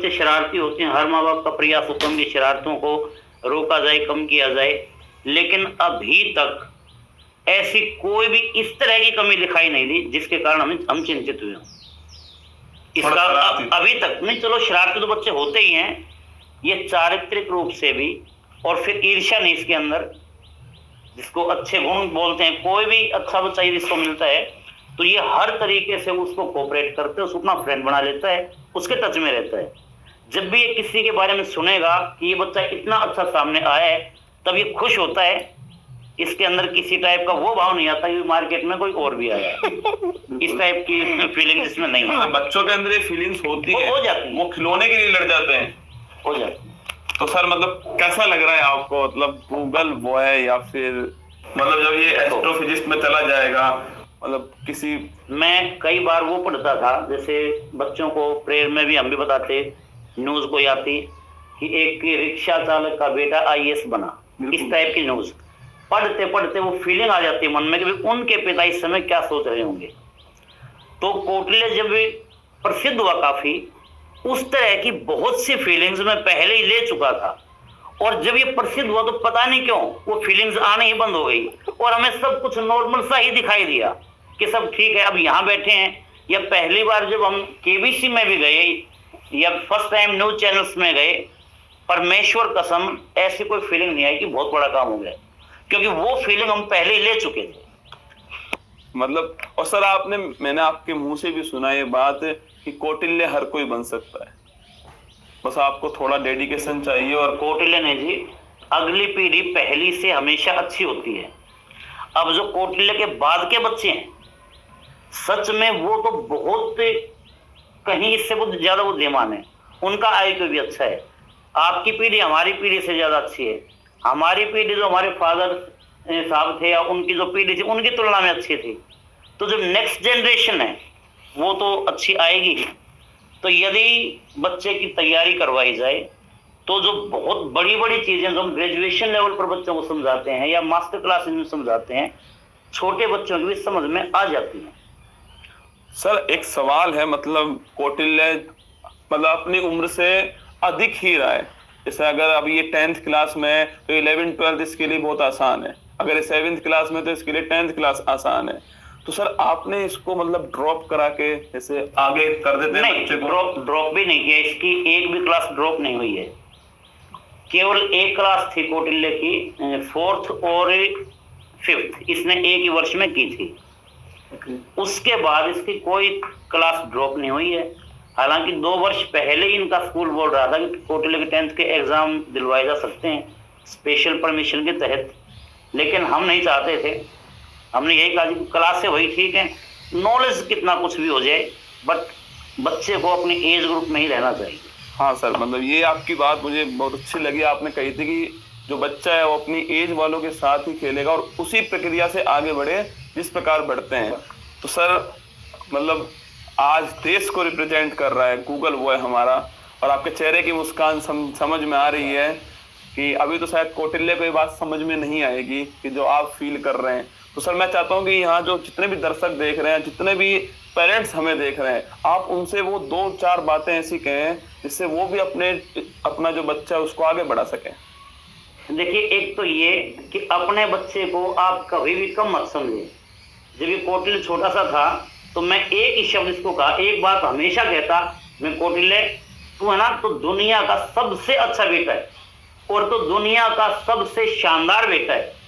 बच्चे शरारती होते हैं, हर माँ बाप का प्रयास होता है उनकी शरारतों को रोका जाए, कम किया जाए, लेकिन अभी तक ऐसी कोई भी इस तरह की कमी दिखाई नहीं दी जिसके कारण हम चिंतित हुए हों। इसका अभी तक नहीं। चलो शरारती तो बच्चे होते ही हैं, ये चारित्रिक रूप से भी, और फिर ईर्ष्या नहीं इसके अंदर, जिसको अच्छे गुण बोलते हैं। कोई भी अच्छा बच्चा जिसको मिलता है तो ये हर तरीके से उसको कोऑपरेट करते हैं, उसको अपना फ्रेंड बना लेता है, उसके टच में रहता है। जब भी ये किसी के बारे में सुनेगा कि ये बच्चा इतना अच्छा सामने आया है, तब ये खुश होता है। इसके अंदर किसी टाइप का वो भाव नहीं आता कि मार्केट में कोई और भी आया। इस टाइप की फीलिंग इसमें नहीं है। बच्चों के अंदर ये फीलिंग्स होती है, हो जाती है, वो खिलौने के लिए लड़ जाते हैं, हो जाती है। तो सर मतलब कैसा लग रहा है आपको, मतलब गूगल बॉय या फिर मतलब जब ये एस्ट्रोफिजिक्स में चला जाएगा, मतलब किसी मैं कई बार वो पढ़ता था, जैसे बच्चों को प्रेयर में भी हम भी बताते, न्यूज कोई आती कि एक रिक्शा चालक का बेटा IAS बना, इस टाइप की न्यूज पढ़ते पढ़ते वो फीलिंग आ जाती है मन में कि उनके पिता इस समय क्या सोच रहे होंगे। तो कौटिल्य जब प्रसिद्ध हुआ काफी, उस तरह की बहुत सी फीलिंग्स में पहले ही ले चुका था, और जब ये प्रसिद्ध हुआ तो पता नहीं क्यों वो फीलिंग्स आने ही बंद हो गई और हमें सब कुछ नॉर्मल सा ही दिखाई दिया कि सब ठीक है। अब यहाँ बैठे हैं, या पहली बार जब हम KBC में भी गए या फर्स्ट टाइम न्यूज चैनल्स में गए, परमेश्वर कसम ऐसी कोई फीलिंग नहीं आई कि बहुत बड़ा काम हो गया, क्योंकि वो फीलिंग हम पहले ही ले चुके थे। मतलब, और सर मैंने आपके मुंह से भी सुना ये बात कि कौटिल्य हर कोई बन सकता है, बस आपको थोड़ा डेडिकेशन चाहिए। और कौटिल्य ने जी, अगली पीढ़ी पहली से हमेशा अच्छी होती है। अब जो कौटिल्य के बाद के बच्चे हैं, सच में वो तो बहुत कहीं इससे बहुत ज्यादा बुद्धिमान है, उनका IQ भी अच्छा है। आपकी पीढ़ी हमारी पीढ़ी से ज्यादा अच्छी है। हमारी पीढ़ी जो हमारे फादर साहब थे या उनकी जो पीढ़ी थी उनकी तुलना में अच्छी थी, तो जो नेक्स्ट जनरेशन है वो तो अच्छी आएगी ही। तो यदि बच्चे की तैयारी करवाई जाए तो जो बहुत बड़ी बड़ी चीजें जो हम ग्रेजुएशन लेवल पर बच्चों को समझाते हैं या मास्टर क्लासेज में समझाते हैं, छोटे बच्चों की भी समझ में आ जाती है। सर एक सवाल है, मतलब कौटिल्य मतलब अपनी उम्र से अधिक ही रहा है। जैसे अगर अभी ये 10th क्लास में है तो 11th 12th इसके लिए बहुत आसान है, अगर ये 7th क्लास में तो इसके लिए 10th क्लास आसान है। तो सर आपने इसको मतलब ड्रॉप करा के जैसे आगे कर देते हैं बच्चे को? ड्रॉप भी नहीं किया, इसकी एक भी क्लास ड्रॉप नहीं हुई है। केवल एक क्लास थी कौटिल्य की, 4th और 5th इसने एक ही वर्ष में की थी। उसके बाद इसकी कोई क्लास ड्रॉप नहीं हुई है। हालांकि 2 वर्ष पहले ही इनका स्कूल बोल रहा था कि कौटिल्य के 10th के एग्जाम दिलवाए जा सकते हैं स्पेशल परमिशन के तहत, लेकिन हम नहीं चाहते थे। हमने यही कहा कि क्लास से वही ठीक है, नॉलेज कितना कुछ भी हो जाए, बट बच्चे को अपनी एज ग्रुप में ही रहना चाहिए। हाँ सर, मतलब ये आपकी बात मुझे बहुत अच्छी लगी। आपने कही थी कि जो बच्चा है वो अपनी एज वालों के साथ ही खेलेगा और उसी प्रक्रिया से आगे बढ़े जिस प्रकार बढ़ते हैं। तो सर मतलब आज देश को रिप्रेजेंट कर रहा है गूगल बॉय हमारा, और आपके चेहरे की मुस्कान समझ में आ रही है कि अभी तो शायद कौटिल्य को ये बात समझ में नहीं आएगी कि जो आप फील कर रहे हैं। तो सर मैं चाहता हूँ कि यहाँ जो जितने भी दर्शक देख रहे हैं, जितने भी पेरेंट्स हमें देख रहे हैं, आप उनसे वो 2-4 बातें ऐसी कहें जिससे वो भी अपना जो बच्चा है उसको आगे बढ़ा सकें। देखिए, एक तो ये कि अपने बच्चे को आप कभी भी कम मत समझिए। जब ये कौटिल्य छोटा सा था तो मैं एक ही शब्द इसको कहा, एक बात हमेशा कहता, मैं कौटिल्य तू है ना तो दुनिया का सबसे अच्छा बेटा है और तो दुनिया का सबसे शानदार बेटा है।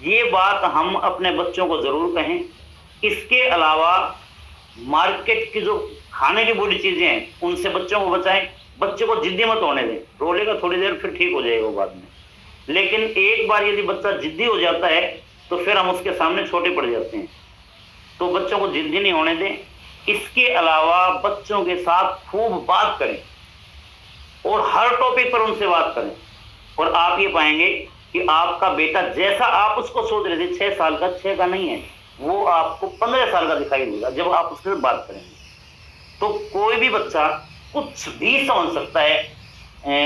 ये बात हम अपने बच्चों को जरूर कहें। इसके अलावा मार्केट की जो खाने की बुरी चीजें हैं उनसे बच्चों को बचाएं। बच्चे को जिद्दी मत होने दें, रोलेगा थोड़ी देर फिर ठीक हो जाएगा बाद में, लेकिन एक बार यदि बच्चा जिद्दी हो जाता है तो फिर हम उसके सामने छोटे पड़ जाते हैं। तो बच्चों को जिद्दी नहीं होने दें। इसके अलावा बच्चों के साथ खूब बात करें और हर टॉपिक पर उनसे बात करें, और आप ये पाएंगे कि आपका बेटा जैसा आप उसको सोच रहे थे 6 साल का, 6 का नहीं है, वो आपको 15 साल का दिखाई देगा जब आप उसके साथ बात करेंगे। तो कोई भी बच्चा कुछ भी समझ सकता है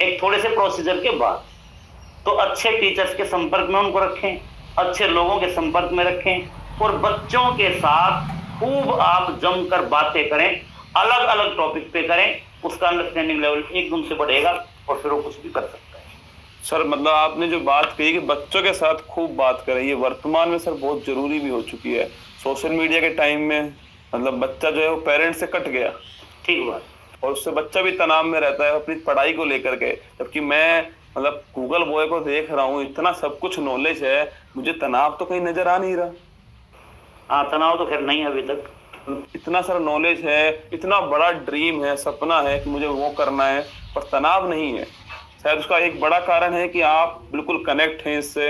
एक थोड़े से प्रोसीजर के बाद। तो अच्छे टीचर्स के संपर्क में उनको रखें, अच्छे लोगों के संपर्क में रखें, और बच्चों के साथ खूब आप जमकर बातें करें, अलग अलग टॉपिक पे करें। उसका अंडरस्टैंडिंग लेवल एकदम से बढ़ेगा और फिर वो कुछ भी कर सकता है। सर मतलब आपने जो बात कही कि बच्चों के साथ खूब बात करें, ये वर्तमान में सर बहुत जरूरी भी हो चुकी है। सोशल मीडिया के टाइम में मतलब बच्चा जो है वो पेरेंट्स से कट गया, ठीक बात। और उससे बच्चा भी तनाव में रहता है अपनी पढ़ाई को लेकर के। जबकि मैं मतलब गूगल बॉय को देख रहा हूँ, इतना सब कुछ नॉलेज है, मुझे तनाव तो कहीं नजर आ नहीं रहा। हाँ, तनाव तो खैर नहीं है अभी तक। इतना सारा नॉलेज है, इतना बड़ा ड्रीम है, सपना है कि मुझे वो करना है, पर तनाव नहीं है। शायद उसका एक बड़ा कारण है कि आप बिल्कुल कनेक्ट हैं इससे।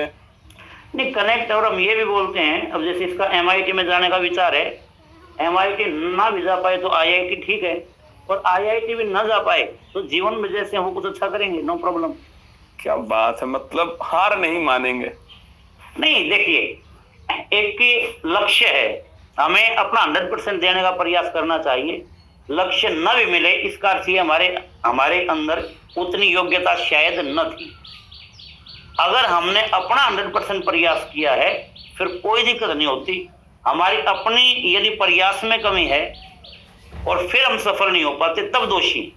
नहीं, कनेक्ट, और हम ये भी बोलते हैं, अब जैसे इसका MIT में जाने का विचार है, MIT ना भी जा पाए तो IIT ठीक है, और IIT भी ना जा पाए तो जीवन में जैसे वो कुछ अच्छा करेंगे, नो प्रॉब्लम। क्या बात है, मतलब हार नहीं मानेंगे। नहीं, देखिए, एक की लक्ष्य है, हमें अपना 100% देने का प्रयास करना चाहिए। लक्ष्य न भी मिले इसका अर्थ ये हमारे अंदर उतनी योग्यता शायद न थी। अगर हमने अपना 100% प्रयास किया है फिर कोई दिक्कत नहीं होती। हमारी अपनी यदि प्रयास में कमी है और फिर हम सफल नहीं हो पाते तब दोषी।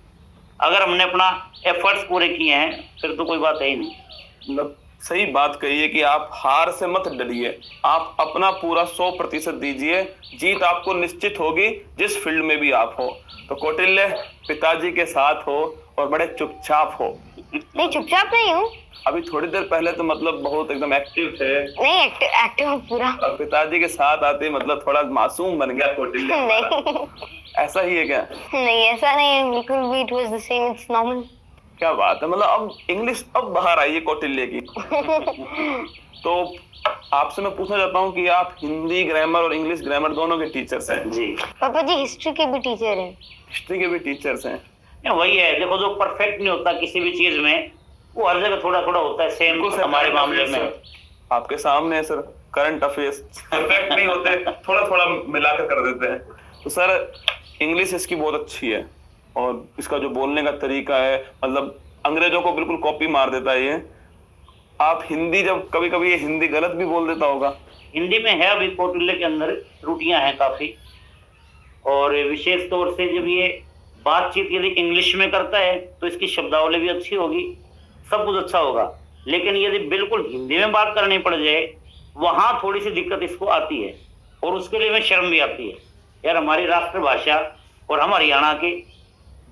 अगर हमने अपना एफर्ट्स पूरे किए हैं फिर तो कोई बात है ही नहीं। मतलब सही बात कही है कि आप हार से मत डरिए, आप अपना पूरा 100% दीजिए, जीत आपको निश्चित होगी जिस फील्ड में भी आप हो। तो कौटिल्य पिताजी के साथ हो और बड़े चुपचाप हो। नहीं, चुपचाप नहीं हूँ। अभी थोड़ी देर पहले तो मतलब बहुत एकदम एक्टिव थे। नहीं, एक्टिव हूँ पूरा। और पिताजी के साथ आते मतलब थोड़ा मासूम बन गया कौटिल्य। नहीं ऐसा ही है क्या? नहीं, ऐसा नहीं है, बिल्कुल भी। It was the same, it's normal. क्या बात है, मतलब अब इंग्लिश अब बाहर आई है कौटिल्य की। तो आपसे मैं पूछना चाहता हूँ कि आप हिंदी ग्रामर और इंग्लिश ग्रामर दोनों के टीचर्स हैं। जी, पापा जी हिस्ट्री के भी टीचर हैं। हिस्ट्री के भी टीचर्स हैं। वही है, देखो, जो परफेक्ट नहीं होता किसी भी चीज में वो हर जगह थोड़ा थोड़ा होता है। सेम हमारे मामले में आपके सामने है सर, करंट अफेयर्स परफेक्ट नहीं होते, थोड़ा थोड़ा मिलाकर कर देते हैं। तो सर इंग्लिश इसकी बहुत अच्छी है और इसका जो बोलने का तरीका है मतलब अंग्रेजों को बिल्कुल कॉपी मार देता है ये। आप हिंदी जब कभी कभी ये हिंदी गलत भी बोल देता होगा। हिंदी में है अभी कौटिल्य के अंदर त्रुटियां हैं काफी, और विशेष तौर से जब ये बातचीत यदि इंग्लिश में करता है तो इसकी शब्दावली भी अच्छी होगी, सब कुछ अच्छा होगा। लेकिन यदि बिल्कुल हिंदी में बात करनी पड़ जाए वहां थोड़ी सी दिक्कत इसको आती है, और उसके लिए में शर्म भी आती है। यार, हमारी राष्ट्रभाषा और हम हरियाणा के,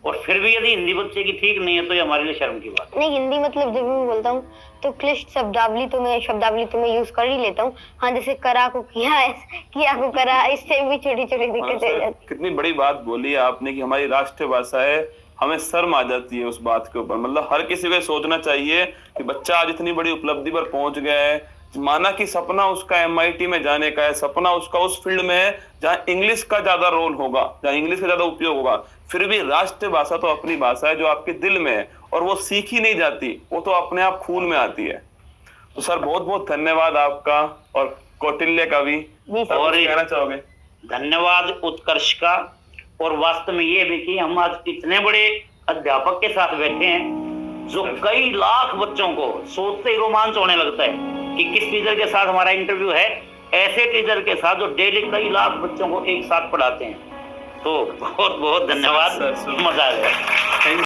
और फिर भी यदि हिंदी बच्चे की ठीक नहीं है तो ये हमारे लिए शर्म की बात है। नहीं, हिंदी मतलब जब मैं बोलता हूँ तो क्लिष्ट शब्दावली तो मैं यूज कर ही लेता हूँ। हाँ, जैसे करा को किया को करा, इससे भी छोटी छोटी दिक्कतें हो जाती। कितनी बड़ी बात बोली है आपने कि हमारी राष्ट्रीय भाषा है, हमें शर्म आ जाती है उस बात के ऊपर। मतलब हर किसी को सोचना चाहिए कि बच्चा आज इतनी बड़ी उपलब्धि पर पहुंच गया है, माना कि सपना उसका MIT में जाने का है, सपना उसका उस फील्ड में है जहाँ इंग्लिश का ज्यादा रोल होगा, जहाँ इंग्लिश का ज्यादा उपयोग होगा, फिर भी राष्ट्रीय भाषा तो अपनी भाषा है जो आपके दिल में है और वो सीखी नहीं जाती, वो तो अपने आप खून में आती है। तो सर बहुत बहुत धन्यवाद आपका और कौटिल्य का भी। और कहना चाहोगे? धन्यवाद उत्कर्ष का। और वास्तव में ये भी कि हम आज इतने बड़े अध्यापक के साथ बैठे हैं जो कई लाख बच्चों को सोचते ही रोमांच होने लगता है कि किस टीचर के साथ हमारा इंटरव्यू है। ऐसे टीचर के साथ जो डेली कई लाख बच्चों को एक साथ पढ़ाते हैं। तो बहुत बहुत धन्यवाद, मजा आ गया।